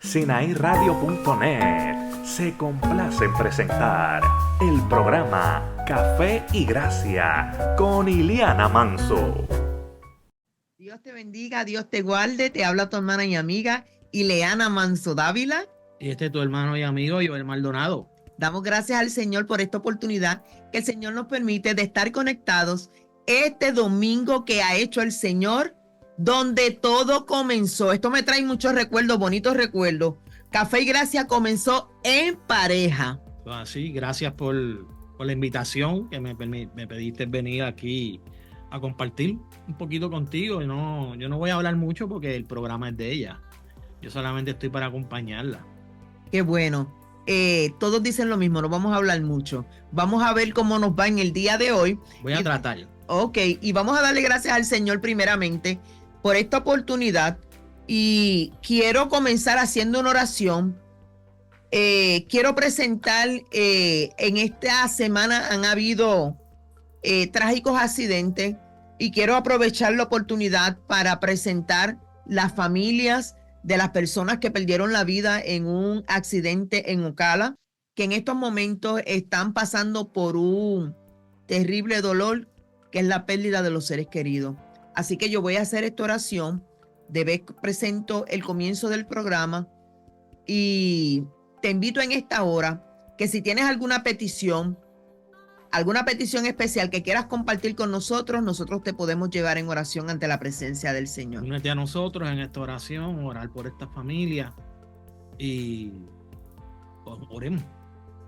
SinaíRadio.net se complace en presentar el programa Café y Gracia con Iliana Manso. Dios te bendiga, Dios te guarde. Te habla tu hermana y amiga Ileana Manso Dávila. Y este es tu hermano y amigo Joel Maldonado. Damos gracias al Señor por esta oportunidad que el Señor nos permite de estar conectados este domingo que ha hecho el Señor, donde todo comenzó. Esto me trae muchos recuerdos, bonitos recuerdos. Café y Gracia comenzó en pareja. Así, gracias por la invitación que me pediste venir aquí a compartir un poquito contigo. Yo no voy a hablar mucho porque el programa es de ella. Yo solamente estoy para acompañarla. Qué bueno. Todos dicen lo mismo, no vamos a hablar mucho. Vamos a ver cómo nos va en el día de hoy. Voy a tratar. Ok, y vamos a darle gracias al Señor primeramente por esta oportunidad. Y quiero comenzar haciendo una oración. Quiero presentar, en esta semana han habido trágicos accidentes y quiero aprovechar la oportunidad para presentar las familias de las personas que perdieron la vida en un accidente en Ocala, que en estos momentos están pasando por un terrible dolor, que es la pérdida de los seres queridos. Así que yo voy a hacer esta oración. De vez presento el comienzo del programa y te invito en esta hora que si tienes alguna petición especial que quieras compartir con nosotros, nosotros te podemos llevar en oración ante la presencia del Señor. Únete a nosotros en esta oración, orar por esta familia y oremos.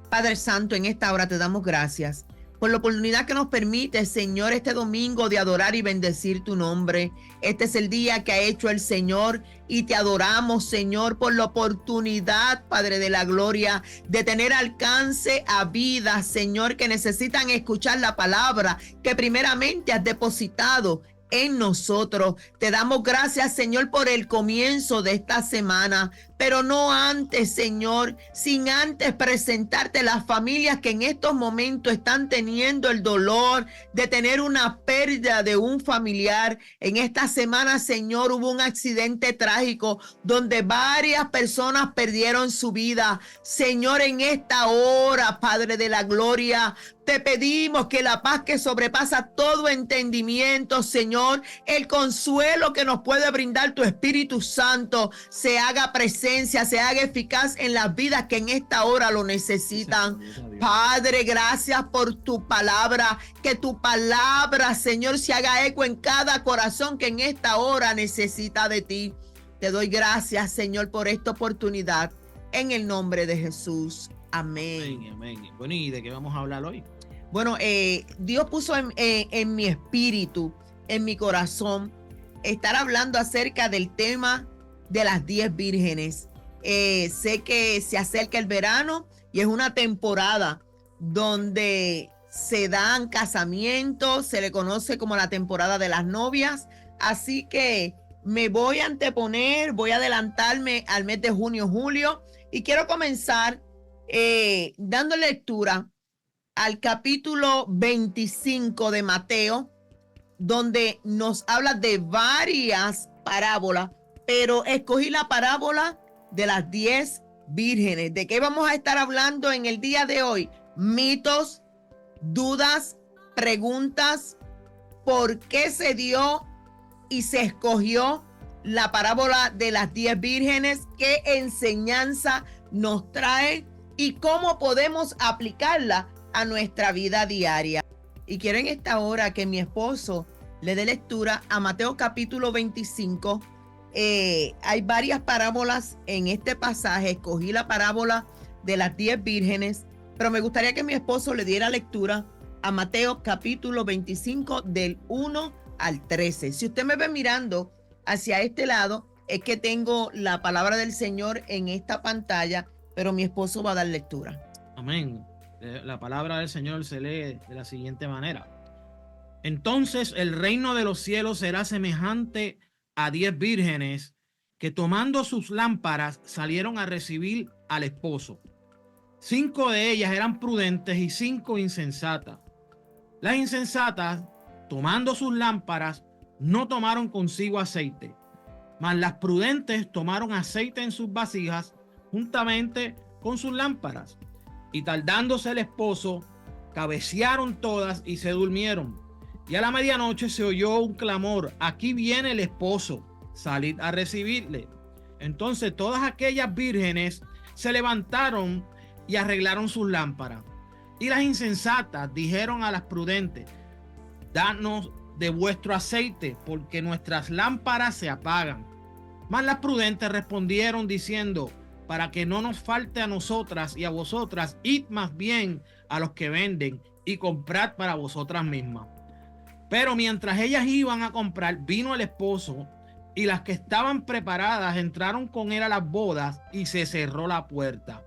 Padre Santo, en esta hora te damos gracias por la oportunidad que nos permite, Señor, este domingo de adorar y bendecir tu nombre. Este es el día que ha hecho el Señor y te adoramos, Señor, por la oportunidad, Padre de la gloria, de tener alcance a vidas, Señor, que necesitan escuchar la palabra que primeramente has depositado en nosotros. Te damos gracias, Señor, por el comienzo de esta semana, pero no antes, Señor, sin antes presentarte las familias que en estos momentos están teniendo el dolor de tener una pérdida de un familiar. En esta semana, Señor, hubo un accidente trágico donde varias personas perdieron su vida. Señor, en esta hora, Padre de la gloria, te pedimos que la paz que sobrepasa todo entendimiento, Señor, el consuelo que nos puede brindar tu Espíritu Santo, se haga presencia, se haga eficaz en las vidas que en esta hora lo necesitan. Padre, gracias por tu palabra, que tu palabra, Señor, se haga eco en cada corazón que en esta hora necesita de ti. Te doy gracias, Señor, por esta oportunidad, en el nombre de Jesús. Amén. Amén. Bueno, ¿y de qué vamos a hablar hoy? Bueno, Dios puso en mi espíritu, en mi corazón, estar hablando acerca del tema de las 10 vírgenes. Sé que se acerca el verano y es una temporada donde se dan casamientos, se le conoce como la temporada de las novias. Así que me voy a anteponer, voy a adelantarme al mes de junio, julio, y quiero comenzar dando lectura al capítulo 25 de Mateo, donde nos habla de varias parábolas, pero escogí la parábola de las 10 vírgenes. ¿De qué vamos a estar hablando en el día de hoy? Mitos, dudas, preguntas, ¿por qué se dio y se escogió la parábola de las 10 vírgenes? ¿Qué enseñanza nos trae y cómo podemos aplicarla a nuestra vida diaria? Y quiero en esta hora que mi esposo le dé lectura a Mateo capítulo 25. Hay varias parábolas en este pasaje. Escogí la parábola de las 10 vírgenes, pero me gustaría que mi esposo le diera lectura a Mateo capítulo 25 del 1 al 13. Si usted me ve mirando hacia este lado, es que tengo la palabra del Señor en esta pantalla, pero mi esposo va a dar lectura. Amén. La palabra del Señor se lee de la siguiente manera. Entonces el reino de los cielos será semejante a 10 vírgenes que tomando sus lámparas salieron a recibir al esposo. 5 de ellas eran prudentes y 5 insensatas. Las insensatas, tomando sus lámparas, no tomaron consigo aceite. Mas las prudentes tomaron aceite en sus vasijas juntamente con sus lámparas. Y tardándose el esposo, cabecearon todas y se durmieron. Y a la medianoche se oyó un clamor: aquí viene el esposo, salid a recibirle. Entonces todas aquellas vírgenes se levantaron y arreglaron sus lámparas. Y las insensatas dijeron a las prudentes: danos de vuestro aceite, porque nuestras lámparas se apagan. Mas las prudentes respondieron diciendo: para que no nos falte a nosotras y a vosotras, id más bien a los que venden y comprad para vosotras mismas. Pero mientras ellas iban a comprar, vino el esposo, y las que estaban preparadas entraron con él a las bodas, y se cerró la puerta.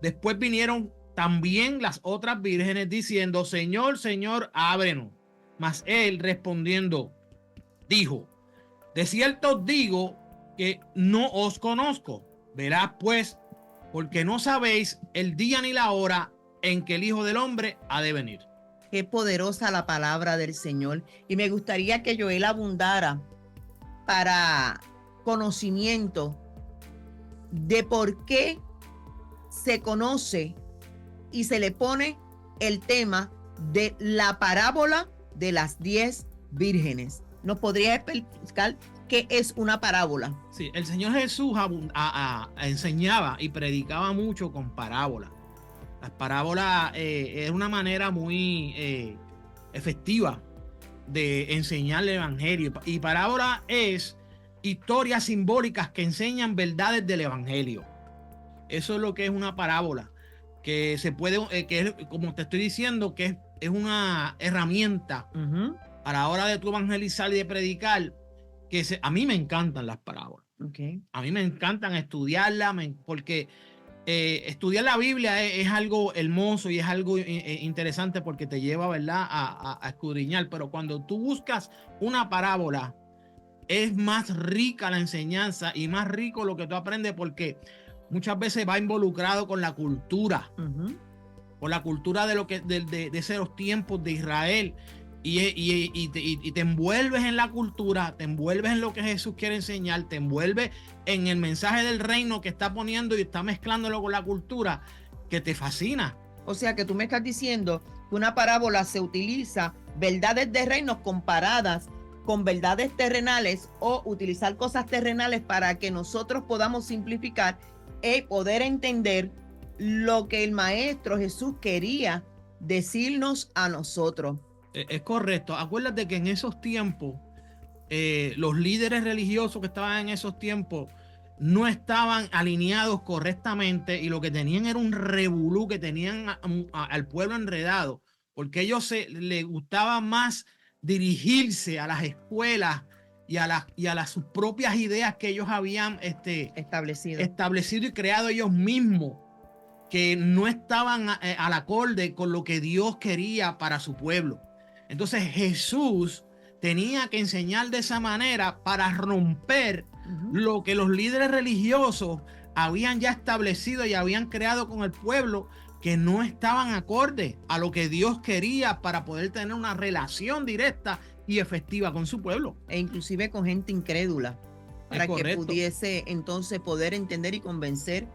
Después vinieron también las otras vírgenes diciendo: Señor, Señor, ábrenos. Mas él respondiendo dijo: de cierto os digo que no os conozco. Verás pues, porque no sabéis el día ni la hora en que el Hijo del Hombre ha de venir. Qué poderosa la palabra del Señor. Y me gustaría que Joel abundara para conocimiento de por qué se conoce y se le pone el tema de la parábola de las 10 vírgenes. ¿Nos podría explicar qué es una parábola? Sí, el Señor Jesús enseñaba y predicaba mucho con parábolas. Las parábolas es una manera muy efectiva de enseñar el evangelio. Y parábola es historias simbólicas que enseñan verdades del evangelio. Eso es lo que es una parábola, que se puede, que es, como te estoy diciendo, que es una herramienta a la hora de tu evangelizar y de predicar. A mí me encantan las parábolas. Okay. A mí me encantan estudiarlas, porque estudiar la Biblia es algo hermoso y es algo interesante, porque te lleva, ¿verdad?, a escudriñar. Pero cuando tú buscas una parábola, es más rica la enseñanza y más rico lo que tú aprendes, porque muchas veces va involucrado con la cultura, con la cultura de esos tiempos de Israel. Y te envuelves en la cultura, te envuelves en lo que Jesús quiere enseñar, te envuelves en el mensaje del reino que está poniendo y está mezclándolo con la cultura, que te fascina. O sea que tú me estás diciendo que una parábola se utiliza verdades de reinos comparadas con verdades terrenales, o utilizar cosas terrenales para que nosotros podamos simplificar y poder entender lo que el Maestro Jesús quería decirnos a nosotros. Es correcto. Acuérdate que en esos tiempos, los líderes religiosos que estaban en esos tiempos no estaban alineados correctamente, y lo que tenían era un revolú, que tenían al pueblo enredado, porque ellos les gustaba más dirigirse a las escuelas y a las sus propias ideas que ellos habían establecido y creado ellos mismos, que no estaban al acorde con lo que Dios quería para su pueblo. Entonces Jesús tenía que enseñar de esa manera para romper lo que los líderes religiosos habían ya establecido y habían creado con el pueblo, que no estaban acorde a lo que Dios quería para poder tener una relación directa y efectiva con su pueblo. E inclusive con gente incrédula, para que pudiese entonces poder entender y convencer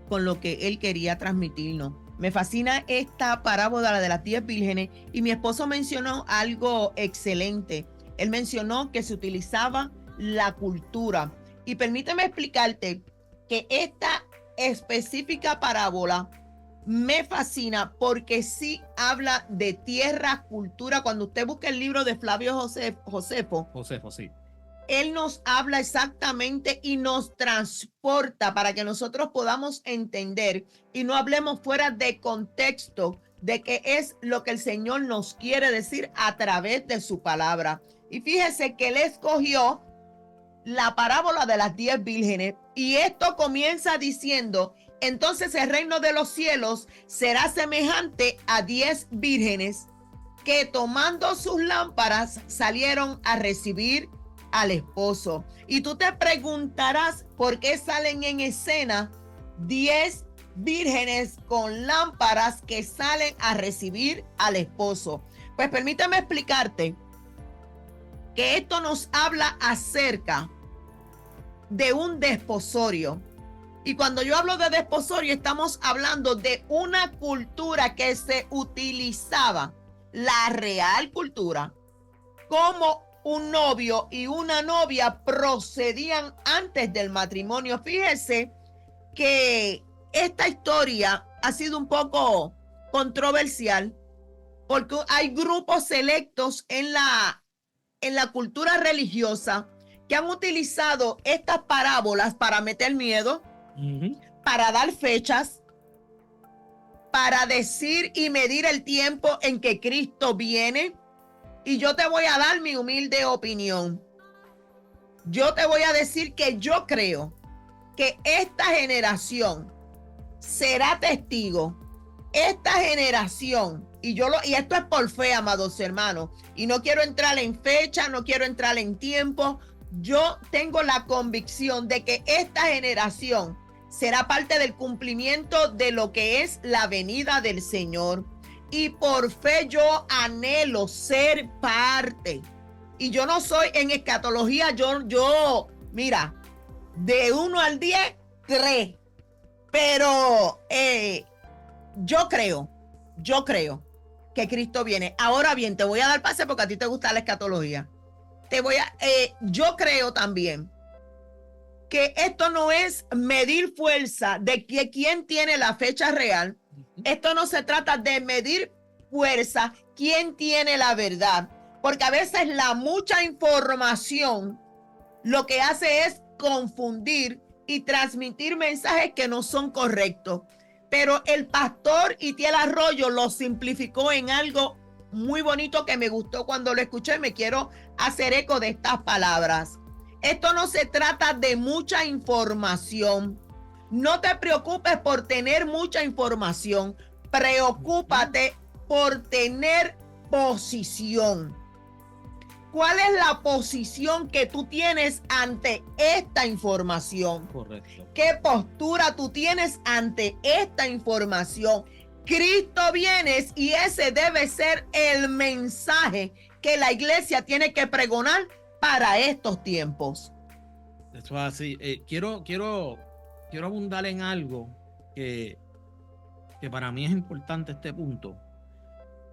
con lo que él quería transmitirnos. Me fascina esta parábola de las 10 vírgenes, y mi esposo mencionó algo excelente. Él mencionó que se utilizaba la cultura. Y permíteme explicarte que esta específica parábola me fascina porque sí habla de tierra, cultura. Cuando usted busca el libro de Flavio Josefo, sí. Él nos habla exactamente y nos transporta para que nosotros podamos entender y no hablemos fuera de contexto de qué es lo que el Señor nos quiere decir a través de su palabra. Y fíjese que Él escogió la parábola de las 10 vírgenes, y esto comienza diciendo: entonces el reino de los cielos será semejante a 10 vírgenes que, tomando sus lámparas, salieron a recibir al esposo. Y tú te preguntarás por qué salen en escena 10 vírgenes con lámparas que salen a recibir al esposo. Pues permítame explicarte que esto nos habla acerca de un desposorio. Y cuando yo hablo de desposorio, estamos hablando de una cultura que se utilizaba, la real cultura, como un novio y una novia procedían antes del matrimonio. Fíjese que esta historia ha sido un poco controversial porque hay grupos selectos en la cultura religiosa que han utilizado estas parábolas para meter miedo, para dar fechas, para decir y medir el tiempo en que Cristo viene. Y yo te voy a dar mi humilde opinión. Yo te voy a decir que yo creo que esta generación será testigo. Esta generación, y esto es por fe, amados hermanos, y no quiero entrar en fecha, no quiero entrar en tiempo. Yo tengo la convicción de que esta generación será parte del cumplimiento de lo que es la venida del Señor. Y por fe yo anhelo ser parte. Y yo no soy en escatología, yo, mira, de 1 al 10, 3. Pero yo creo que Cristo viene. Ahora bien, te voy a dar pase porque a ti te gusta la escatología. Yo creo también que esto no es medir fuerza de quién tiene la fecha real. Esto no se trata de medir fuerza, quién tiene la verdad, porque a veces la mucha información lo que hace es confundir y transmitir mensajes que no son correctos. Pero el pastor Itiel Arroyo lo simplificó en algo muy bonito que me gustó cuando lo escuché. Me quiero hacer eco de estas palabras. Esto no se trata de mucha información. No te preocupes por tener mucha información. Preocúpate por tener posición. ¿Cuál es la posición que tú tienes ante esta información? Correcto. ¿Qué postura tú tienes ante esta información? Cristo viene y ese debe ser el mensaje que la iglesia tiene que pregonar para estos tiempos. Eso es así. Quiero abundar en algo que para mí es importante este punto.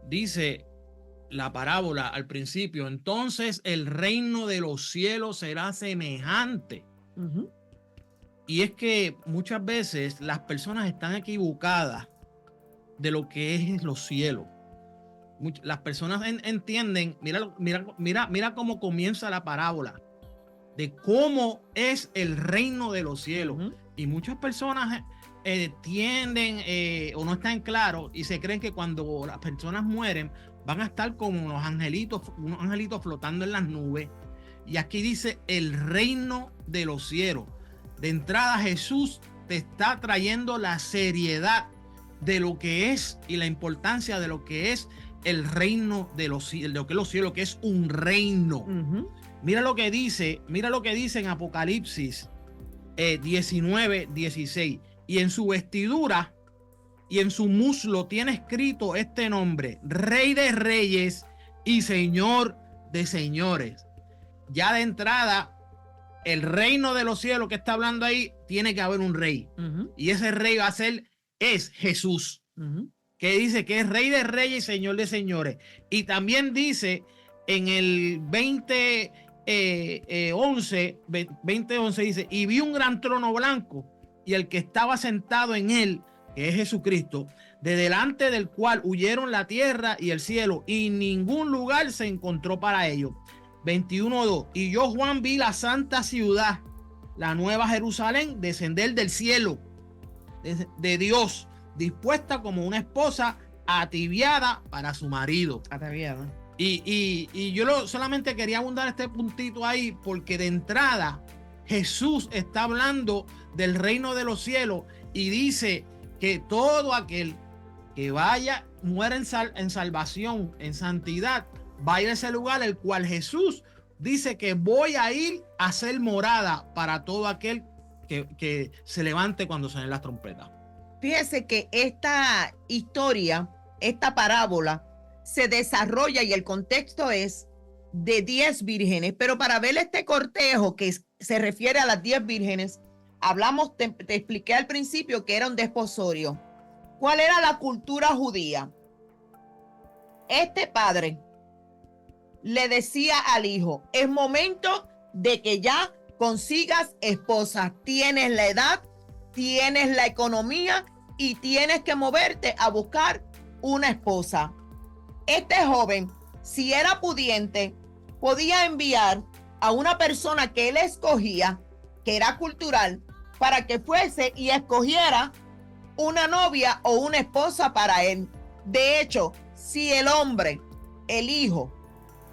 Dice la parábola al principio, entonces el reino de los cielos será semejante. Y es que muchas veces las personas están equivocadas de lo que es los cielos. Las personas entienden, mira cómo comienza la parábola, de cómo es el reino de los cielos. Y muchas personas tienden o no están claros y se creen que cuando las personas mueren van a estar como unos angelitos flotando en las nubes. Y aquí dice el reino de los cielos. De entrada, Jesús te está trayendo la seriedad de lo que es y la importancia de lo que es el reino de los cielos, de lo que es los cielos, que es un reino. Mira lo que dice en Apocalipsis 19:16. Y en su vestidura y en su muslo tiene escrito este nombre: Rey de Reyes y Señor de Señores. Ya de entrada, el reino de los cielos que está hablando ahí, tiene que haber un rey. Y ese rey es Jesús, que dice que es Rey de Reyes y Señor de Señores. Y también dice en el 20:11 dice: y vi un gran trono blanco y el que estaba sentado en él, que es Jesucristo, de delante del cual huyeron la tierra y el cielo, y ningún lugar se encontró para ellos. 21:2. Y yo, Juan, vi la santa ciudad, la nueva Jerusalén, descender del cielo de Dios, dispuesta como una esposa ataviada para su marido. Ataviada. Y yo solamente quería abundar este puntito ahí, porque de entrada Jesús está hablando del reino de los cielos y dice que todo aquel que muera en salvación, en santidad, va a ir a ese lugar el cual Jesús dice que voy a ir a hacer morada para todo aquel que se levante cuando suenen las trompetas. Fíjese que esta historia, esta parábola, se desarrolla y el contexto es de 10 vírgenes, pero para ver este cortejo que se refiere a las 10 vírgenes. Hablamos, te expliqué al principio que era un desposorio. ¿Cuál era la cultura judía? Este padre le decía al hijo, es momento de que ya consigas esposa. Tienes la edad, tienes la economía y tienes que moverte a buscar una esposa. Este joven, si era pudiente, podía enviar a una persona que él escogía, que era cultural, para que fuese y escogiera una novia o una esposa para él. De hecho, si el hombre, el hijo,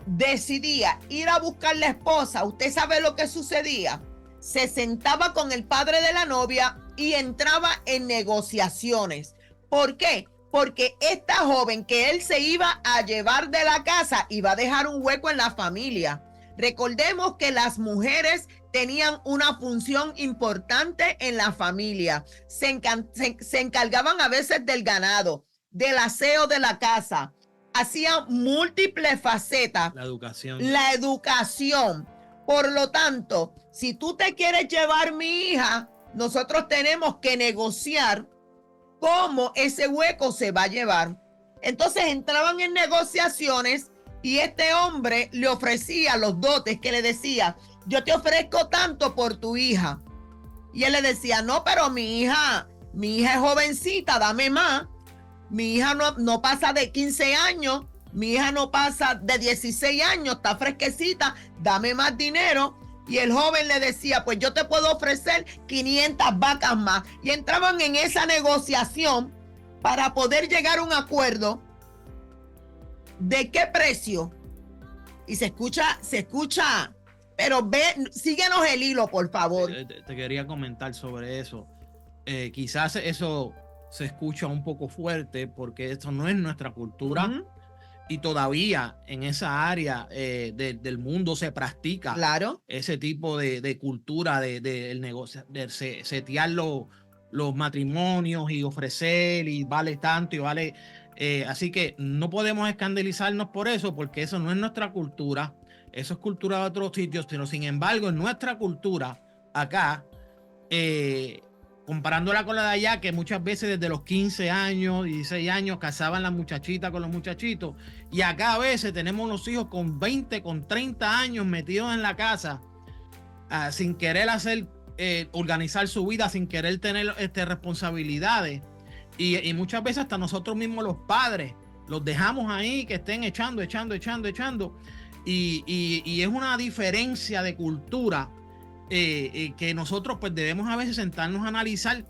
decidía ir a buscar la esposa, ¿usted sabe lo que sucedía? Se sentaba con el padre de la novia y entraba en negociaciones. ¿Por qué? Porque esta joven que él se iba a llevar de la casa iba a dejar un hueco en la familia. Recordemos que las mujeres tenían una función importante en la familia. Se encargaban a veces del ganado, del aseo de la casa. Hacían múltiples facetas. La educación. La educación. Por lo tanto, si tú te quieres llevar mi hija, nosotros tenemos que negociar cómo ese hueco se va a llevar. Entonces entraban en negociaciones y este hombre le ofrecía los dotes, que le decía, yo te ofrezco tanto por tu hija. Y él le decía, no, pero mi hija es jovencita, dame más. Mi hija no pasa de 15 años, mi hija no pasa de 16 años, está fresquecita, dame más dinero. Y el joven le decía, pues yo te puedo ofrecer 500 vacas más. Y entraban en esa negociación para poder llegar a un acuerdo de qué precio. Y se escucha, pero síguenos el hilo, por favor. Te quería comentar sobre eso. Quizás eso se escucha un poco fuerte porque esto no es nuestra cultura. Uh-huh. Y todavía en esa área del mundo se practica, claro, ese tipo de cultura del negocio, de setear los matrimonios y ofrecer y vale tanto y vale. Así que no podemos escandalizarnos por eso, porque eso no es nuestra cultura. Eso es cultura de otros sitios, pero sin embargo en nuestra cultura acá, comparándola con la de allá, que muchas veces desde los 15 años, 16 años casaban las muchachitas con los muchachitos, y acá a veces tenemos los hijos con 20, con 30 años metidos en la casa, sin querer organizar su vida, sin querer tener responsabilidades, y muchas veces hasta nosotros mismos los padres los dejamos ahí que estén echando, y es una diferencia de cultura que nosotros pues debemos a veces sentarnos a analizar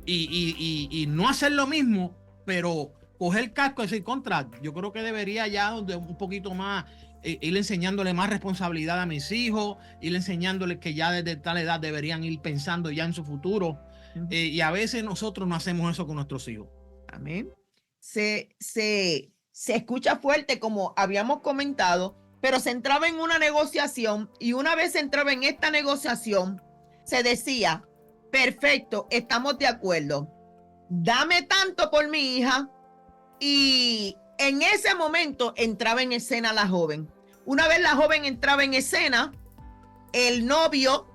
y no hacer lo mismo, pero coger casco y decir contra. Yo creo que debería ya un poquito más ir enseñándole más responsabilidad a mis hijos, ir enseñándoles que ya desde tal edad deberían ir pensando ya en su futuro. Uh-huh. Y a veces nosotros no hacemos eso con nuestros hijos. Amén. Se escucha fuerte, como habíamos comentado, pero se entraba en una negociación, y una vez se entraba en esta negociación, se decía, perfecto, estamos de acuerdo, dame tanto por mi hija, y en ese momento entraba en escena la joven. Una vez la joven entraba en escena, el novio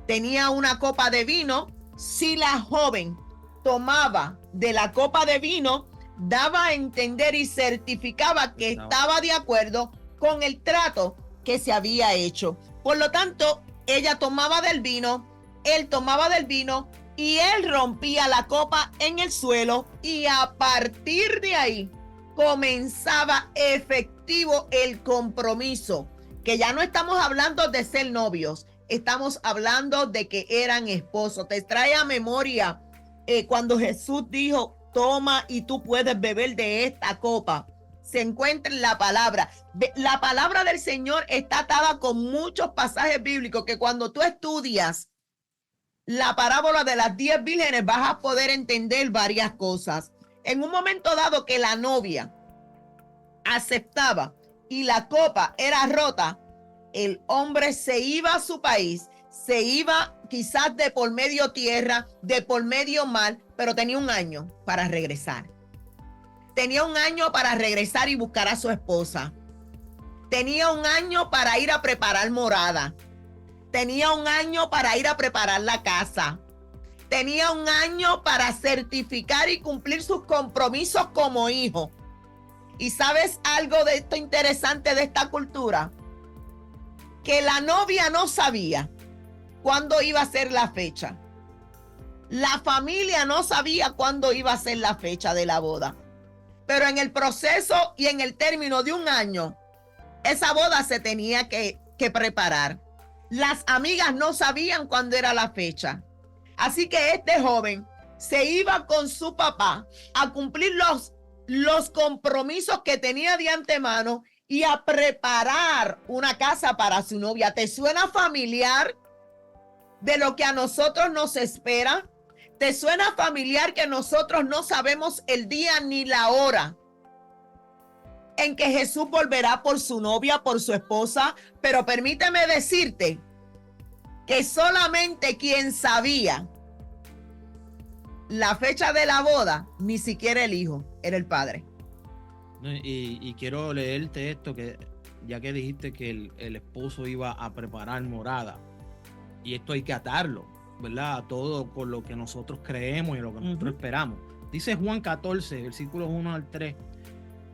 tenía una copa de vino. Si la joven tomaba de la copa de vino, daba a entender y certificaba que estaba de acuerdo con el trato que se había hecho. Por lo tanto, ella tomaba del vino, él tomaba del vino, y él rompía la copa en el suelo, y a partir de ahí comenzaba efectivo el compromiso, que ya no estamos hablando de ser novios, estamos hablando de que eran esposos. Te trae a memoria cuando Jesús dijo, toma y tú puedes beber de esta copa. Se encuentra en la palabra. La palabra del Señor está atada con muchos pasajes bíblicos que cuando tú estudias la parábola de las 10 vírgenes vas a poder entender varias cosas. En un momento dado que la novia aceptaba y la copa era rota, el hombre se iba a su país, se iba quizás de por medio tierra, de por medio mar, pero tenía un año para regresar. Tenía un año para regresar y buscar a su esposa. Tenía un año para ir a preparar morada. Tenía un año para ir a preparar la casa. Tenía un año para certificar y cumplir sus compromisos como hijo. ¿Y sabes algo de esto interesante de esta cultura? Que la novia no sabía cuándo iba a ser la fecha. La familia no sabía cuándo iba a ser la fecha de la boda. Pero en el proceso y en el término de un año, esa boda se tenía que preparar. Las amigas no sabían cuándo era la fecha. Así que este joven se iba con su papá a cumplir los compromisos que tenía de antemano y a preparar una casa para su novia. ¿Te suena familiar de lo que a nosotros nos espera? ¿Te suena familiar que nosotros no sabemos el día ni la hora en que Jesús volverá por su novia, por su esposa? Pero permíteme decirte que solamente quien sabía la fecha de la boda, ni siquiera el hijo, era el padre. Y quiero leerte esto, que ya que dijiste que el esposo iba a preparar morada, y esto hay que atarlo, ¿verdad? A todo con lo que nosotros creemos y lo que nosotros esperamos. Dice Juan 14, versículos 1 al 3.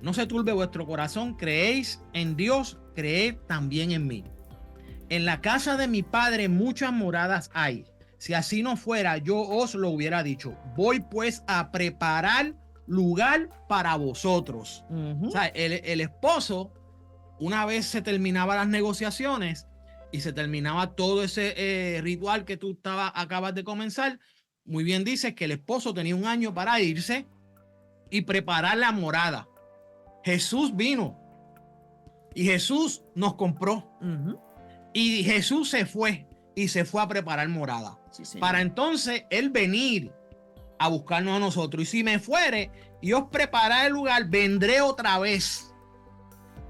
No se turbe vuestro corazón, creéis en Dios, creed también en mí. En la casa de mi padre muchas moradas hay. Si así no fuera, yo os lo hubiera dicho. Voy pues a preparar lugar para vosotros. O sea, el esposo, una vez se terminaban las negociaciones y se terminaba todo ese ritual que tú acabas de comenzar, muy bien dices que el esposo tenía un año para irse y preparar la morada. Jesús vino y Jesús nos compró. Y Jesús se fue a preparar morada. Sí, para entonces él venir a buscarnos a nosotros. Y si me fuere y os preparar el lugar, vendré otra vez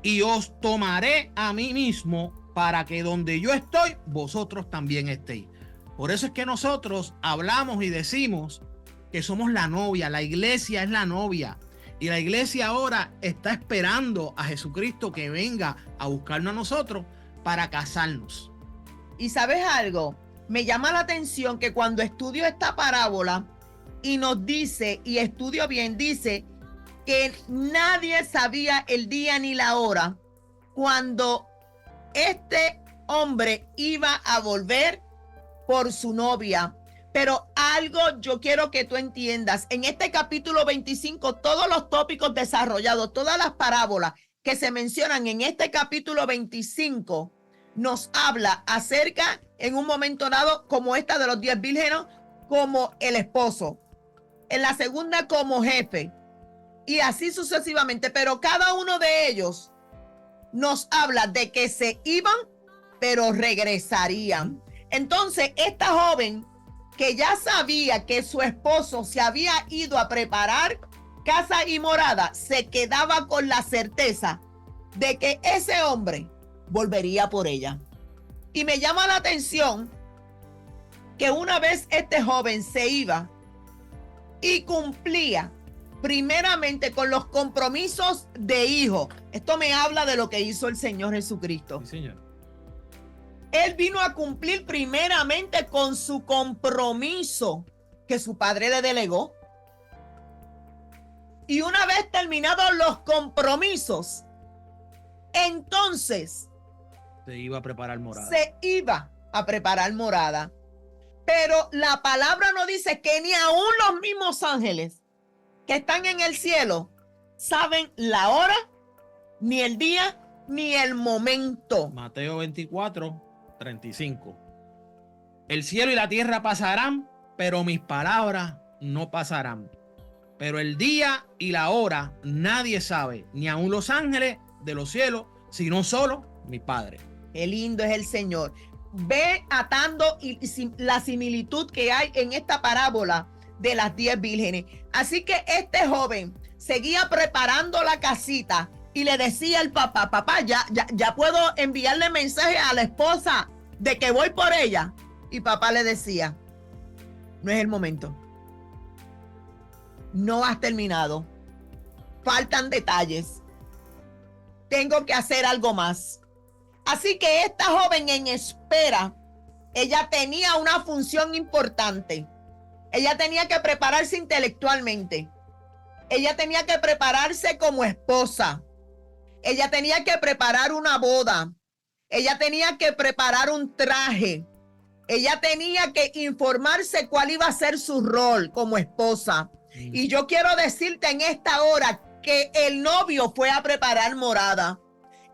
y os tomaré a mí mismo, para que donde yo estoy, vosotros también estéis. Por eso es que nosotros hablamos y decimos que somos la novia. La iglesia es la novia. Y la iglesia ahora está esperando a Jesucristo que venga a buscarnos a nosotros para casarnos. ¿Y sabes algo? Me llama la atención que cuando estudio esta parábola y nos dice, y estudio bien, dice que nadie sabía el día ni la hora cuando este hombre iba a volver por su novia. Pero algo yo quiero que tú entiendas. En este capítulo 25, todos los tópicos desarrollados, todas las parábolas que se mencionan en este capítulo 25, nos habla acerca, en un momento dado, como esta de los 10 vírgenes, como el esposo. En la segunda, como jefe. Y así sucesivamente. Pero cada uno de ellos nos habla de que se iban, pero regresarían. Entonces, esta joven que ya sabía que su esposo se había ido a preparar casa y morada, se quedaba con la certeza de que ese hombre volvería por ella. Y me llama la atención que una vez este joven se iba y cumplía primeramente con los compromisos de hijo. Esto me habla de lo que hizo el Señor Jesucristo. Sí, señor. Él vino a cumplir primeramente con su compromiso que su padre le delegó. Y una vez terminados los compromisos, entonces se iba a preparar morada. Se iba a preparar morada. Pero la palabra no dice que ni aún los mismos ángeles que están en el cielo saben la hora, ni el día, ni el momento. Mateo 24:35. El cielo y la tierra pasarán, pero mis palabras no pasarán. Pero el día y la hora nadie sabe, ni aun los ángeles de los cielos, sino solo mi Padre. Qué lindo es el Señor. Ve atando la similitud que hay en esta parábola de las 10 vírgenes. Así que este joven seguía preparando la casita y le decía al papá, papá, ya puedo enviarle mensaje a la esposa de que voy por ella. Y papá le decía, no es el momento. No has terminado. Faltan detalles. Tengo que hacer algo más. Así que esta joven, en espera ella tenía una función importante. Ella tenía que prepararse intelectualmente. Ella tenía que prepararse como esposa. Ella tenía que preparar una boda. Ella tenía que preparar un traje. Ella tenía que informarse cuál iba a ser su rol como esposa. Y yo quiero decirte en esta hora que el novio fue a preparar morada.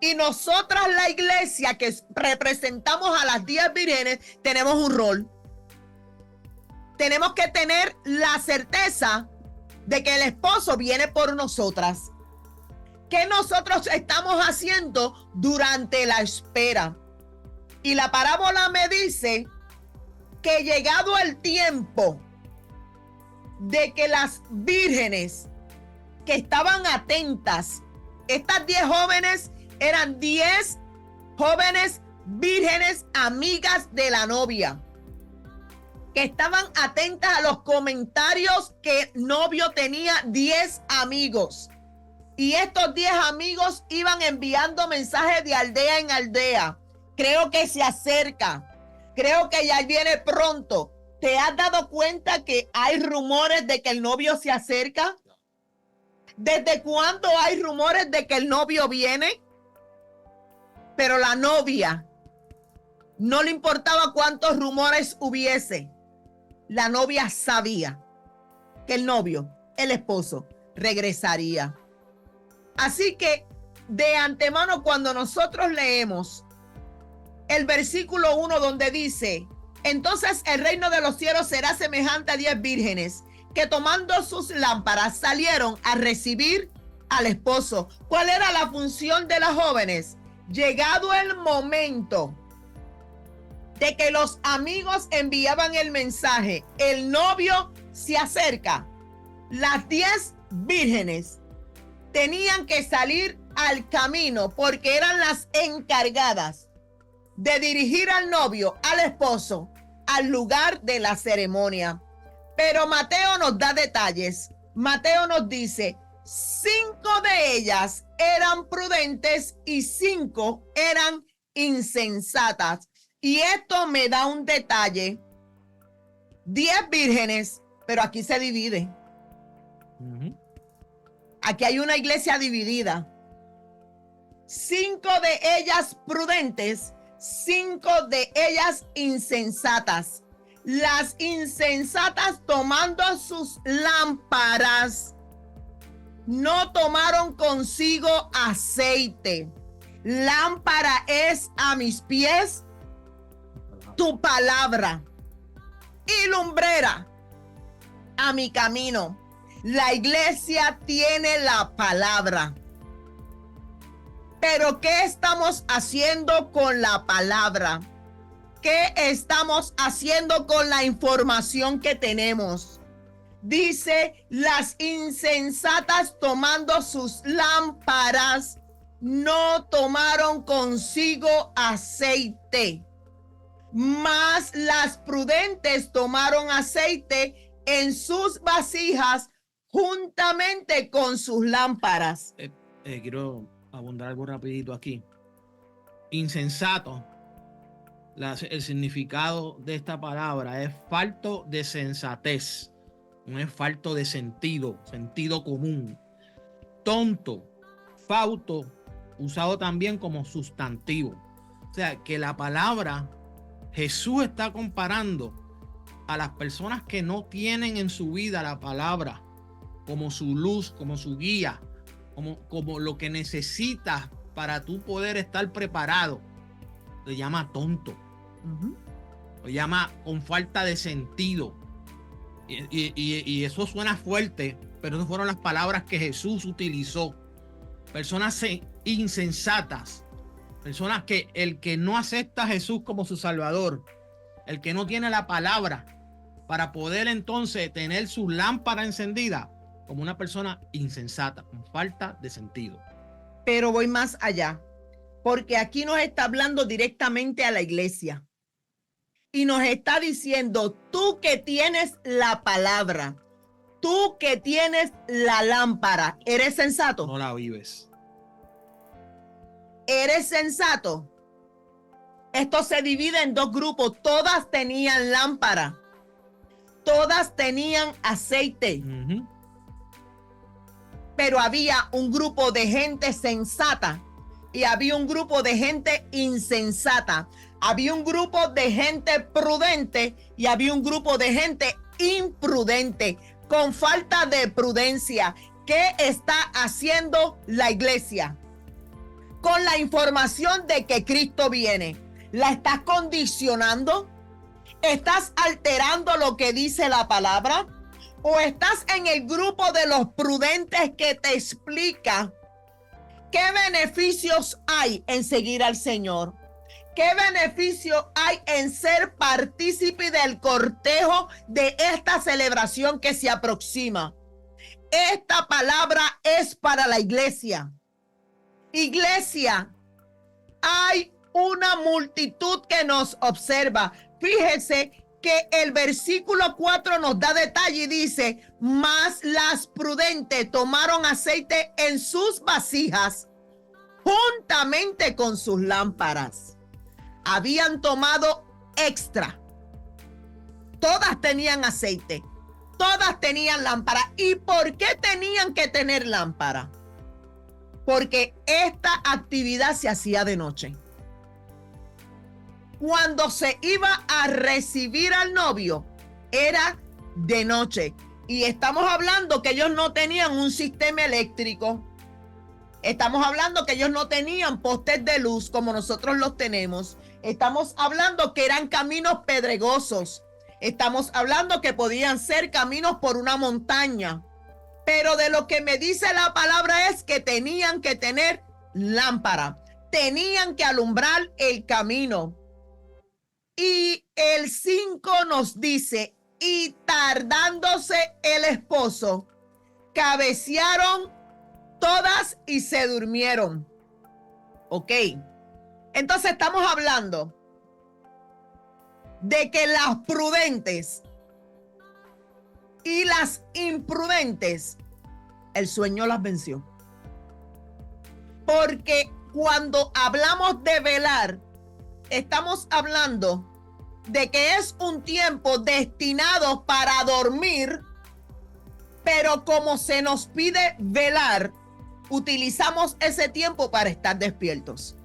Y nosotras, la iglesia que representamos a las 10 vírgenes, tenemos un rol. Tenemos que tener la certeza de que el esposo viene por nosotras. ¿Qué nosotros estamos haciendo durante la espera? Y la parábola me dice que llegado el tiempo de que las vírgenes que estaban atentas, estas 10 jóvenes eran 10 jóvenes vírgenes amigas de la novia, que estaban atentas a los comentarios que el novio tenía 10 amigos. Y estos 10 amigos iban enviando mensajes de aldea en aldea. Creo que se acerca. Creo que ya viene pronto. ¿Te has dado cuenta que hay rumores de que el novio se acerca? ¿Desde cuándo hay rumores de que el novio viene? Pero la novia no le importaba cuántos rumores hubiese. La novia sabía que el novio, el esposo, regresaría. Así que de antemano, cuando nosotros leemos el versículo 1 donde dice: entonces el reino de los cielos será semejante a 10 vírgenes que tomando sus lámparas salieron a recibir al esposo. ¿Cuál era la función de las jóvenes? Llegado el momento de que los amigos enviaban el mensaje, el novio se acerca, las 10 vírgenes tenían que salir al camino porque eran las encargadas de dirigir al novio, al esposo, al lugar de la ceremonia. Pero Mateo nos da detalles. Mateo nos dice: 5 de ellas eran prudentes y 5 eran insensatas. Y esto me da un detalle. 10 vírgenes, pero aquí se divide. Aquí hay una iglesia dividida. 5 de ellas prudentes, 5 de ellas insensatas. Las insensatas, tomando sus lámparas, no tomaron consigo aceite. Lámpara es a mis pies tu palabra y lumbrera a mi camino. La iglesia tiene la palabra. Pero ¿qué estamos haciendo con la palabra? ¿Qué estamos haciendo con la información que tenemos? Dice: las insensatas tomando sus lámparas no tomaron consigo aceite, mas las prudentes tomaron aceite en sus vasijas juntamente con sus lámparas. Quiero abundar algo rapidito aquí. Insensato. El significado de esta palabra es falto de sensatez, no es falto de sentido común. Tonto, fauto, usado también como sustantivo. O sea, que la palabra, Jesús está comparando a las personas que no tienen en su vida la palabra como su luz, como su guía, como lo que necesitas para tú poder estar preparado. Le llama tonto. Lo llama con falta de sentido. Y eso suena fuerte, pero no fueron las palabras que Jesús utilizó. Personas insensatas, personas que el que no acepta a Jesús como su Salvador, el que no tiene la palabra para poder entonces tener su lámpara encendida, como una persona insensata, con falta de sentido. Pero voy más allá, porque aquí nos está hablando directamente a la iglesia. Y nos está diciendo: tú que tienes la palabra, tú que tienes la lámpara, ¿eres sensato? No la vives. ¿Eres sensato? Esto se divide en dos grupos. Todas tenían lámpara. Todas tenían aceite. Pero había un grupo de gente sensata y había un grupo de gente insensata. Había un grupo de gente prudente y había un grupo de gente imprudente, con falta de prudencia. ¿Qué está haciendo la iglesia? Con la información de que Cristo viene, ¿la estás condicionando? ¿Estás alterando lo que dice la palabra? ¿O estás en el grupo de los prudentes que te explica qué beneficios hay en seguir al Señor? ¿Qué beneficio hay en ser partícipe del cortejo de esta celebración que se aproxima? Esta palabra es para la iglesia. Iglesia, hay una multitud que nos observa. Fíjese que el versículo 4 nos da detalle y dice: mas las prudentes tomaron aceite en sus vasijas juntamente con sus lámparas. Habían tomado extra. Todas tenían aceite, todas tenían lámpara. ¿Y por qué tenían que tener lámpara? Porque esta actividad se hacía de noche. Cuando se iba a recibir al novio, era de noche. Y estamos hablando que ellos no tenían un sistema eléctrico. Estamos hablando que ellos no tenían postes de luz como nosotros los tenemos. Estamos hablando que eran caminos pedregosos. Estamos hablando que podían ser caminos por una montaña. Pero de lo que me dice la palabra es que tenían que tener lámpara. Tenían que alumbrar el camino. Y el 5 nos dice: y tardándose el esposo, cabecearon todas y se durmieron. Ok. Entonces estamos hablando de que las prudentes y las imprudentes, el sueño las venció. Porque cuando hablamos de velar, estamos hablando de que es un tiempo destinado para dormir, pero como se nos pide velar, utilizamos ese tiempo para estar despiertos.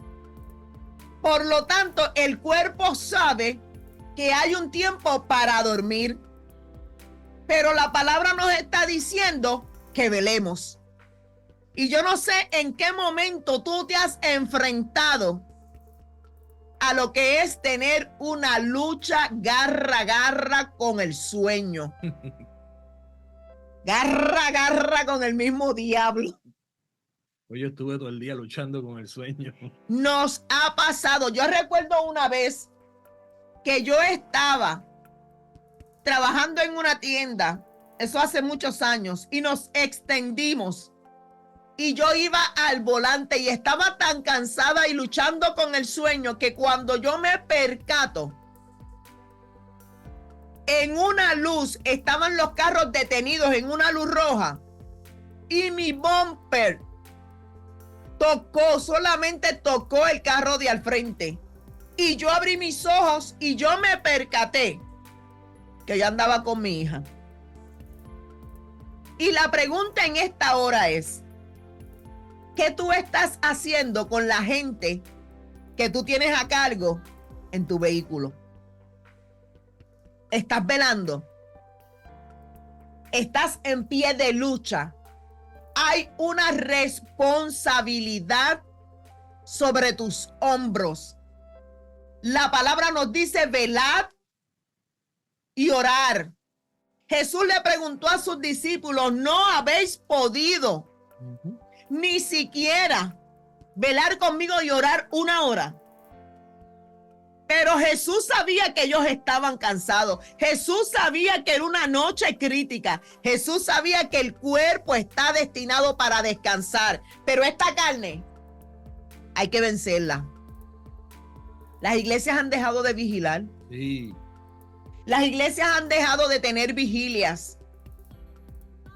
Por lo tanto, el cuerpo sabe que hay un tiempo para dormir, pero la palabra nos está diciendo que velemos. Y yo no sé en qué momento tú te has enfrentado a lo que es tener una lucha garra a garra con el sueño. Garra a garra con el mismo diablo. Hoy yo estuve todo el día luchando con el sueño. Nos ha pasado. Yo recuerdo una vez que yo estaba trabajando en una tienda, eso hace muchos años, y nos extendimos. Y yo iba al volante y estaba tan cansada y luchando con el sueño que cuando yo me percato, en una luz estaban los carros detenidos en una luz roja y mi bumper solamente tocó el carro de al frente. Y yo abrí mis ojos y yo me percaté que yo andaba con mi hija. Y la pregunta en esta hora es: ¿qué tú estás haciendo con la gente que tú tienes a cargo en tu vehículo? ¿Estás velando? ¿Estás en pie de lucha? Hay una responsabilidad sobre tus hombros. La palabra nos dice velad y orar. Jesús le preguntó a sus discípulos: ¿no habéis podido ni siquiera velar conmigo y orar una hora? Pero Jesús sabía que ellos estaban cansados. Jesús sabía que era una noche crítica. Jesús sabía que el cuerpo está destinado para descansar. Pero esta carne hay que vencerla. Las iglesias han dejado de vigilar. Sí. Las iglesias han dejado de tener vigilias.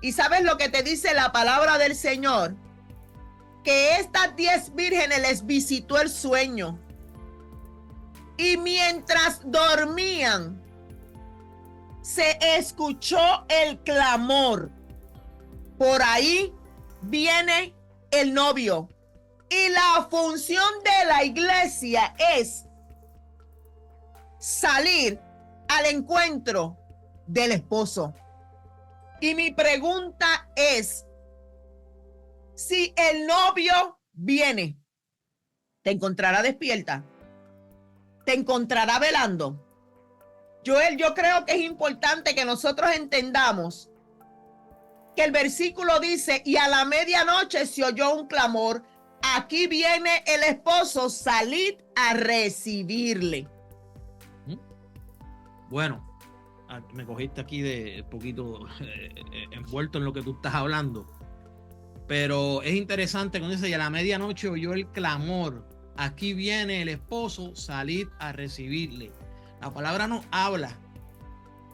¿Y sabes lo que te dice la palabra del Señor? Que estas 10 vírgenes les visitó el sueño. Y mientras dormían, se escuchó el clamor. Por ahí viene el novio. Y la función de la iglesia es salir al encuentro del esposo. Y mi pregunta es, si el novio viene, ¿te encontrará despierta? ¿Te encontrará velando? Joel, yo creo que es importante que nosotros entendamos que el versículo dice, y a la medianoche se oyó un clamor, aquí viene el esposo, salid a recibirle. Bueno, me cogiste aquí de un poquito envuelto en lo que tú estás hablando, pero es interesante cuando dice, y a la medianoche oyó el clamor, aquí viene el esposo, salid a recibirle. La palabra nos habla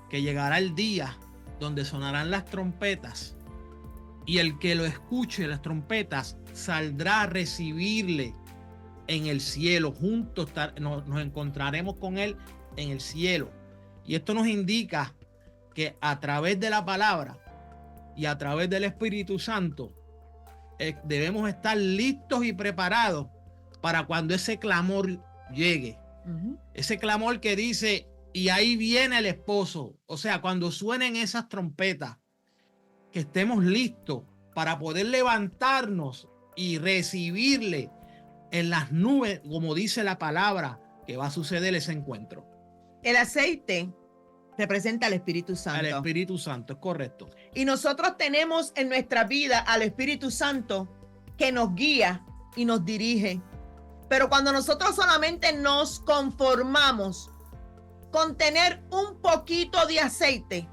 que llegará el día donde sonarán las trompetas y el que lo escuche las trompetas saldrá a recibirle en el cielo. Juntos nos encontraremos con él en el cielo. Y esto nos indica que a través de la palabra y a través del Espíritu Santo debemos estar listos y preparados para cuando ese clamor llegue. Ese clamor que dice, y ahí viene el esposo. O sea, cuando suenen esas trompetas, que estemos listos para poder levantarnos y recibirle en las nubes, como dice la palabra, que va a suceder ese encuentro. El aceite representa al Espíritu Santo. Al Espíritu Santo, es correcto. Y nosotros tenemos en nuestra vida al Espíritu Santo que nos guía y nos dirige. Pero cuando nosotros solamente nos conformamos con tener un poquito de aceite,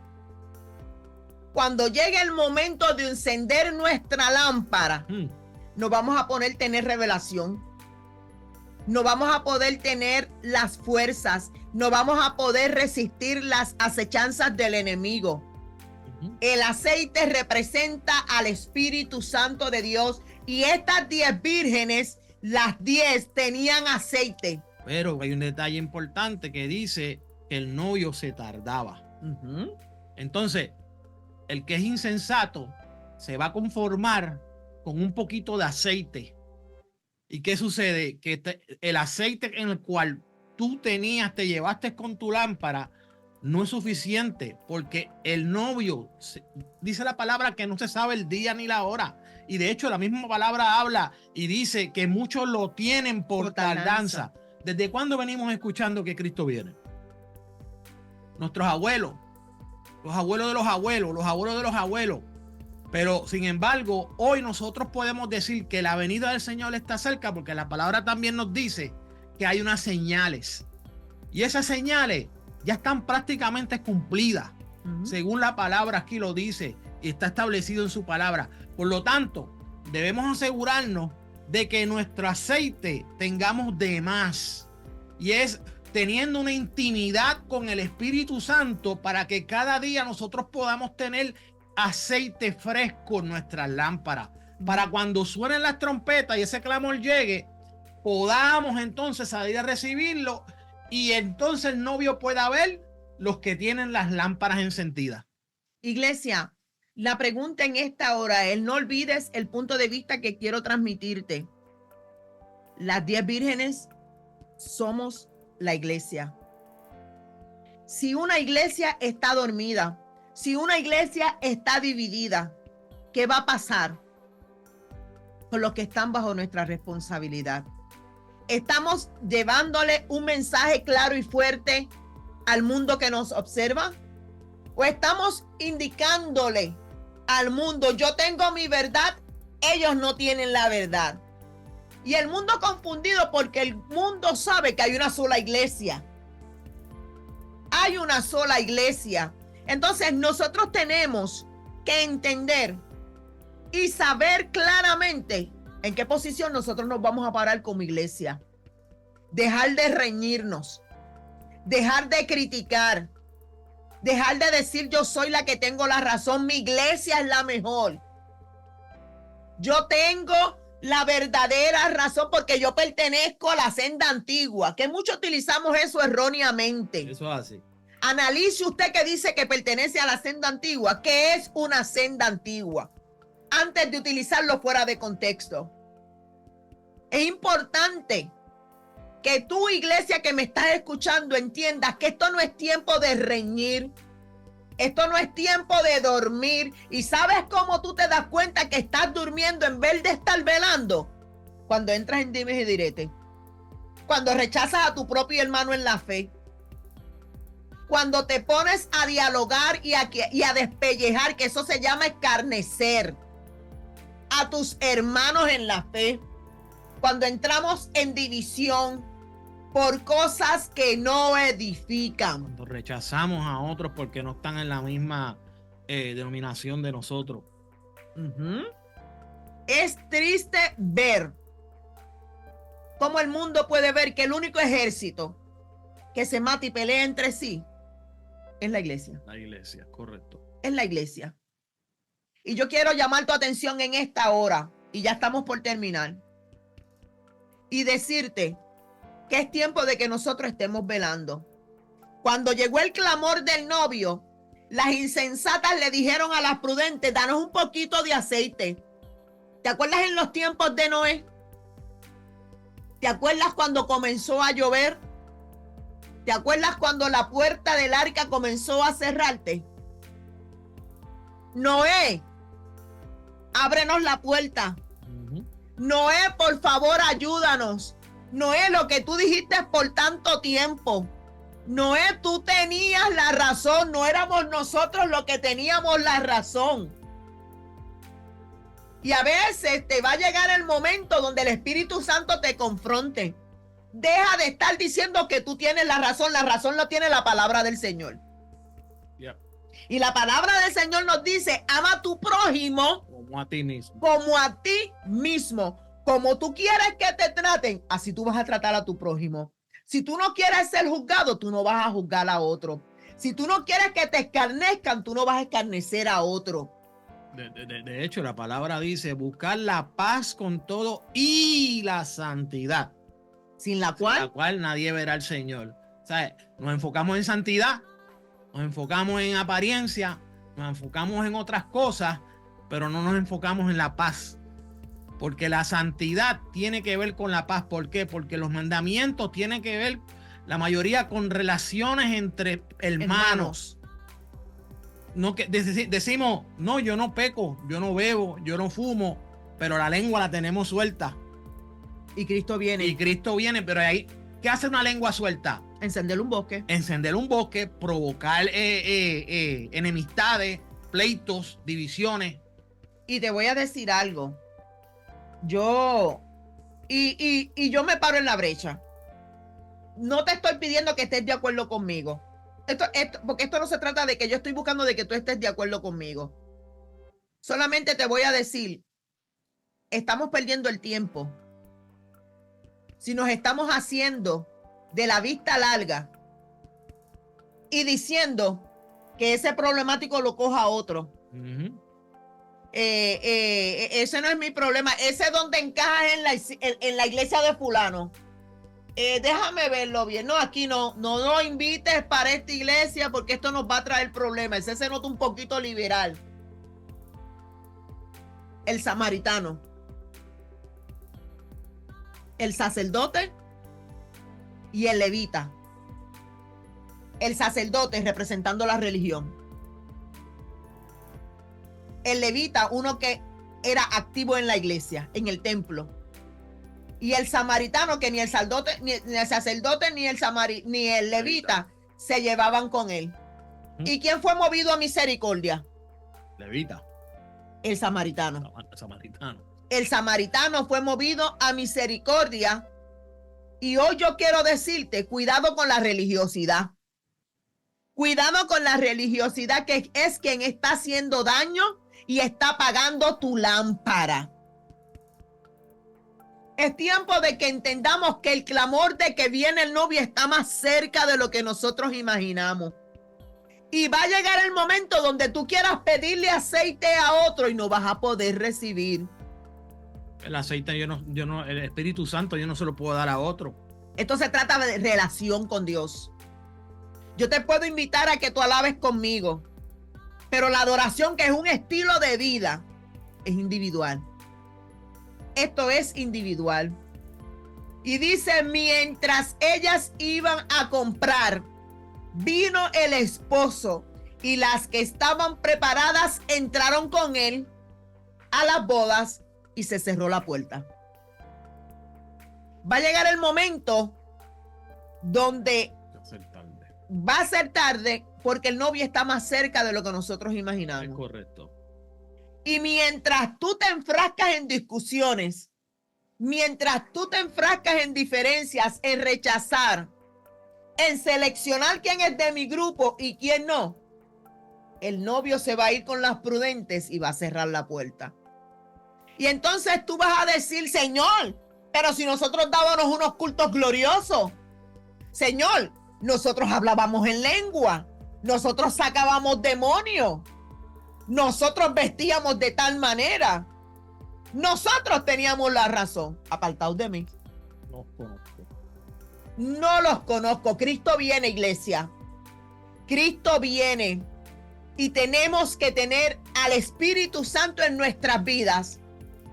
cuando llegue el momento de encender nuestra lámpara, no vamos a poder tener revelación, no vamos a poder tener las fuerzas, no vamos a poder resistir las acechanzas del enemigo. El aceite representa al Espíritu Santo de Dios y estas 10 vírgenes, las 10 tenían aceite. Pero hay un detalle importante que dice que el novio se tardaba. Entonces, el que es insensato se va a conformar con un poquito de aceite. ¿Y qué sucede? Que el aceite en el cual tú tenías, te llevaste con tu lámpara, no es suficiente, porque el novio, dice la palabra que no se sabe el día ni la hora. Y de hecho la misma palabra habla y dice que muchos lo tienen por tardanza. ¿Desde cuándo venimos escuchando que Cristo viene? Nuestros abuelos, los abuelos de los abuelos, los abuelos de los abuelos. Pero sin embargo, hoy nosotros podemos decir que la venida del Señor está cerca, porque la palabra también nos dice que hay unas señales. Y esas señales ya están prácticamente cumplidas, según la palabra aquí lo dice y está establecido en su palabra. Por lo tanto, debemos asegurarnos de que nuestro aceite tengamos de más, y es teniendo una intimidad con el Espíritu Santo para que cada día nosotros podamos tener aceite fresco en nuestras lámparas, para cuando suenen las trompetas y ese clamor llegue, podamos entonces salir a recibirlo y entonces el novio pueda ver los que tienen las lámparas encendidas. Iglesia, la pregunta en esta hora es, no olvides el punto de vista que quiero transmitirte. Las 10 vírgenes somos la iglesia. Si una iglesia está dormida, si una iglesia está dividida, ¿qué va a pasar con los que están bajo nuestra responsabilidad? ¿Estamos llevándole un mensaje claro y fuerte al mundo que nos observa? ¿O estamos indicándole al mundo, yo tengo mi verdad, ellos no tienen la verdad? Y el mundo confundido porque el mundo sabe que hay una sola iglesia. Hay una sola iglesia. Entonces nosotros tenemos que entender y saber claramente en qué posición nosotros nos vamos a parar como iglesia. Dejar de reñirnos, dejar de criticar, dejar de decir yo soy la que tengo la razón, mi iglesia es la mejor. Yo tengo La verdadera razón, porque yo pertenezco a la senda antigua, que muchos utilizamos eso erróneamente. Eso es así. Analice usted que dice que pertenece a la senda antigua. ¿Qué es una senda antigua? Antes de utilizarlo fuera de contexto. Es importante que tú, iglesia que me estás escuchando, entiendas que esto no es tiempo de reñir. Esto no es tiempo de dormir. ¿Y sabes cómo tú te das cuenta que estás durmiendo en vez de estar velando? Cuando entras en dimes y diretes. Cuando rechazas a tu propio hermano en la fe. Cuando te pones a dialogar y a despellejar, que eso se llama escarnecer a tus hermanos en la fe. Cuando entramos en división por cosas que no edifican. Cuando rechazamos a otros porque no están en la misma denominación de nosotros. Es triste ver cómo el mundo puede ver que el único ejército que se mata y pelea entre sí es la iglesia. La iglesia, correcto. Es la iglesia. Y yo quiero llamar tu atención en esta hora, y ya estamos por terminar, y decirte que es tiempo de que nosotros estemos velando. Cuando llegó el clamor del novio, las insensatas le dijeron a las prudentes, danos un poquito de aceite. ¿Te acuerdas en los tiempos de Noé? ¿Te acuerdas cuando comenzó a llover? ¿Te acuerdas cuando la puerta del arca comenzó a cerrarte? Noé, ábrenos la puerta. Noé, por favor, ayúdanos. Noé, lo que tú dijiste por tanto tiempo. Noé, tú tenías la razón. No éramos nosotros los que teníamos la razón. Y a veces te va a llegar el momento donde el Espíritu Santo te confronte. Deja de estar diciendo que tú tienes la razón. La razón lo tiene la palabra del Señor. Yeah. Y la palabra del Señor nos dice, ama a tu prójimo como a ti mismo. Como a ti mismo. Como tú quieres que te traten, así tú vas a tratar a tu prójimo. Si tú no quieres ser juzgado, tú no vas a juzgar a otro. Si tú no quieres que te escarnezcan, tú no vas a escarnecer a otro. De hecho, la palabra dice buscar la paz con todo y la santidad. Sin la cual nadie verá al Señor. ¿Sabes? Nos enfocamos en santidad, nos enfocamos en apariencia, nos enfocamos en otras cosas, pero no nos enfocamos en la paz. Porque la santidad tiene que ver con la paz. ¿Por qué? Porque los mandamientos tienen que ver, la mayoría, con relaciones entre hermanos. No que decimos, no, yo no peco, yo no bebo, yo no fumo, pero la lengua la tenemos suelta. Y Cristo viene. Y Cristo viene, pero ahí, ¿qué hace una lengua suelta? Encender un bosque. Encender un bosque, provocar enemistades, pleitos, divisiones. Y te voy a decir algo. Yo yo me paro en la brecha. No te estoy pidiendo que estés de acuerdo conmigo. Porque esto no se trata de que yo estoy buscando de que tú estés de acuerdo conmigo. Solamente te voy a decir, estamos perdiendo el tiempo. Si nos estamos haciendo de la vista larga y diciendo que ese problemático lo coja otro. Ese no es mi problema. Ese es donde encajas en la iglesia de fulano. Déjame verlo bien. No, aquí no lo invites para esta iglesia porque esto nos va a traer problemas. Ese se nota un poquito liberal. El samaritano, el sacerdote y el levita. El sacerdote representando la religión. El levita, uno que era activo en la iglesia, en el templo. Y el samaritano, que ni el sacerdote, ni el levita se llevaban con él. ¿Y quién fue movido a misericordia? Levita. El samaritano. Samaritano. El samaritano fue movido a misericordia. Y hoy yo quiero decirte, cuidado con la religiosidad. Cuidado con la religiosidad, que es quien está haciendo daño y está apagando tu lámpara. Es tiempo de que entendamos que el clamor de que viene el novio está más cerca de lo que nosotros imaginamos. Y va a llegar el momento donde tú quieras pedirle aceite a otro y no vas a poder recibir. El aceite, el Espíritu Santo, yo no se lo puedo dar a otro. Esto se trata de relación con Dios. Yo te puedo invitar a que tú alabes conmigo, pero la adoración, que es un estilo de vida, es individual. Esto es individual. Y dice, mientras ellas iban a comprar, vino el esposo, y las que estaban preparadas entraron con él a las bodas y se cerró la puerta. Va a llegar el momento donde va a ser tarde, porque el novio está más cerca de lo que nosotros imaginamos. Es correcto. Y mientras tú te enfrascas en discusiones, mientras tú te enfrascas en diferencias, en rechazar, en seleccionar quién es de mi grupo y quién no, el novio se va a ir con las prudentes y va a cerrar la puerta. Y entonces tú vas a decir, Señor, pero si nosotros dábamos unos cultos gloriosos, Señor, nosotros hablábamos en lengua, nosotros sacábamos demonios, nosotros vestíamos de tal manera, nosotros teníamos la razón. Apartaos de mí. No conozco. No los conozco. Cristo viene, iglesia. Cristo viene. Y tenemos que tener al Espíritu Santo en nuestras vidas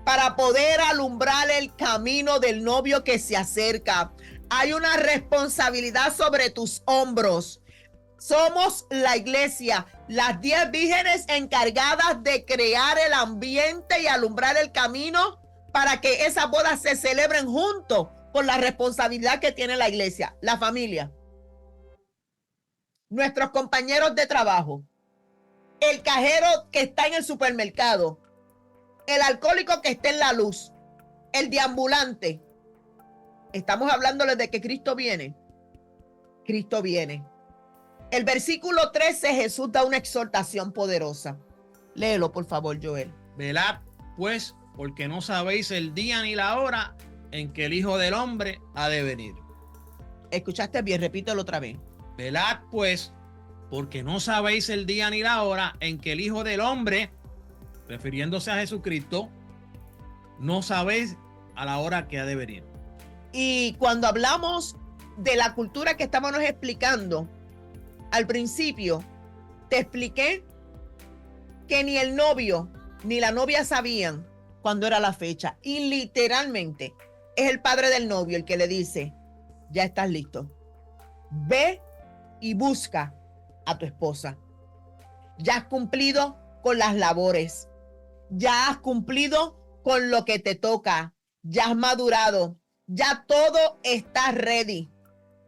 para poder alumbrar el camino del novio que se acerca. Hay una responsabilidad sobre tus hombros. Somos la iglesia, las 10 vírgenes encargadas de crear el ambiente y alumbrar el camino para que esas bodas se celebren juntos, por la responsabilidad que tiene la iglesia, la familia, nuestros compañeros de trabajo, el cajero que está en el supermercado, el alcohólico que está en la luz, el deambulante. Estamos hablándoles de que Cristo viene. Cristo viene. El versículo 13, Jesús da una exhortación poderosa. Léelo, por favor, Joel. Velad, pues, porque no sabéis el día ni la hora en que el Hijo del Hombre ha de venir. ¿Escuchaste bien? Repítelo otra vez. Velad, pues, porque no sabéis el día ni la hora en que el Hijo del Hombre, refiriéndose a Jesucristo, no sabéis a la hora que ha de venir. Y cuando hablamos de la cultura que estábamos explicando al principio, te expliqué que ni el novio ni la novia sabían cuándo era la fecha. Y literalmente es el padre del novio el que le dice, ya estás listo. Ve y busca a tu esposa. Ya has cumplido con las labores. Ya has cumplido con lo que te toca. Ya has madurado. Ya todo está ready.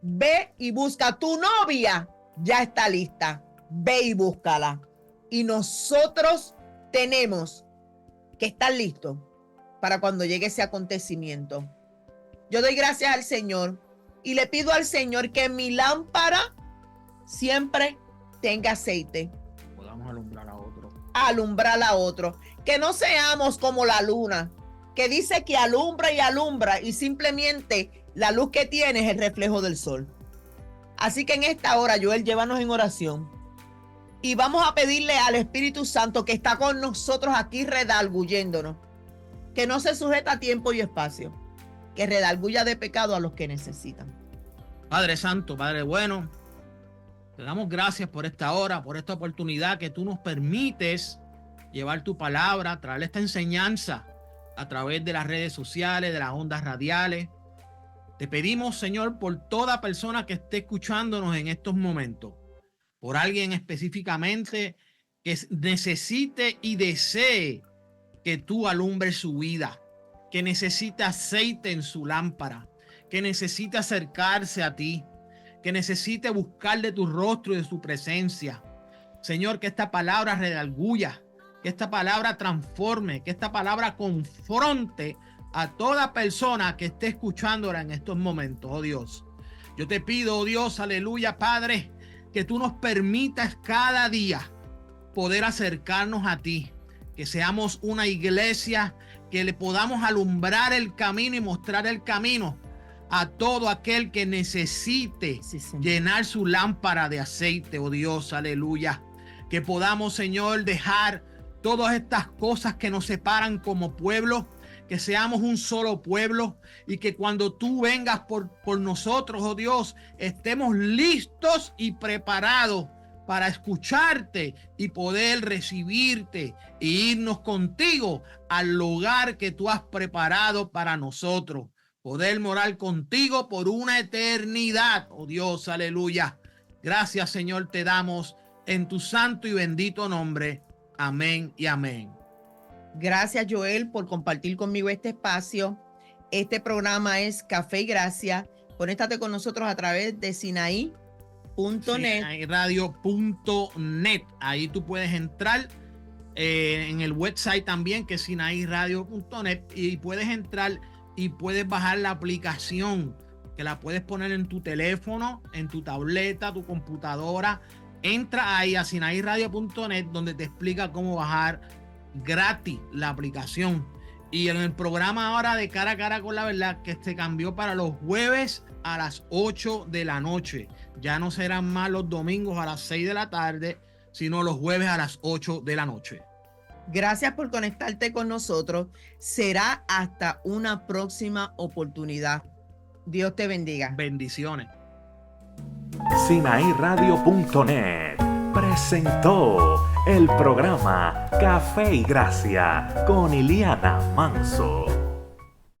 Ve y busca a tu novia. Ya está lista. Ve y búscala. Y nosotros tenemos que estar listos para cuando llegue ese acontecimiento. Yo doy gracias al Señor y le pido al Señor que mi lámpara siempre tenga aceite. Podamos alumbrar a otro. Alumbrar a otro. Que no seamos como la luna, que dice que alumbra y simplemente la luz que tiene es el reflejo del sol. Así que en esta hora, Joel, llévanos en oración y vamos a pedirle al Espíritu Santo que está con nosotros aquí redarguyéndonos, que no se sujeta a tiempo y espacio, que redarguya de pecado a los que necesitan. Padre Santo, Padre bueno, te damos gracias por esta hora, por esta oportunidad que tú nos permites llevar tu palabra, traer esta enseñanza a través de las redes sociales, de las ondas radiales. Te pedimos, Señor, por toda persona que esté escuchándonos en estos momentos, por alguien específicamente que necesite y desee que tú alumbres su vida, que necesite aceite en su lámpara, que necesite acercarse a ti, que necesite buscar de tu rostro y de su presencia. Señor, que esta palabra redarguya, que esta palabra transforme, que esta palabra confronte a toda persona que esté escuchándola en estos momentos, oh Dios. Yo te pido, oh Dios, aleluya, Padre, que tú nos permitas cada día poder acercarnos a ti, que seamos una iglesia que le podamos alumbrar el camino y mostrar el camino a todo aquel que necesite llenar su lámpara de aceite, oh Dios, aleluya. Que podamos, Señor, dejar todas estas cosas que nos separan como pueblo, que seamos un solo pueblo y que cuando tú vengas por nosotros, oh Dios, estemos listos y preparados para escucharte y poder recibirte e irnos contigo al lugar que tú has preparado para nosotros. Poder morar contigo por una eternidad, oh Dios, aleluya. Gracias, Señor, te damos en tu santo y bendito nombre. Amén y amén. Gracias, Joel, por compartir conmigo este espacio. Este programa es Café y Gracia. Conéctate con nosotros a través de Sinaí.net. Sinairadio.net. Ahí tú puedes entrar en el website también, que es sinairadio.net, y puedes entrar y puedes bajar la aplicación, que la puedes poner en tu teléfono, en tu tableta, tu computadora. Entra ahí a sinairadio.net, donde te explica cómo bajar gratis la aplicación. Y en el programa ahora de Cara a Cara con la Verdad, que se cambió para los jueves a las 8 de la noche. Ya no serán más los domingos a las 6 de la tarde, sino los jueves a las 8 de la noche. Gracias por conectarte con nosotros. Será hasta una próxima oportunidad. Dios te bendiga. Bendiciones. Sinairadio.net presentó el programa Café y Gracia con Iliana Manso.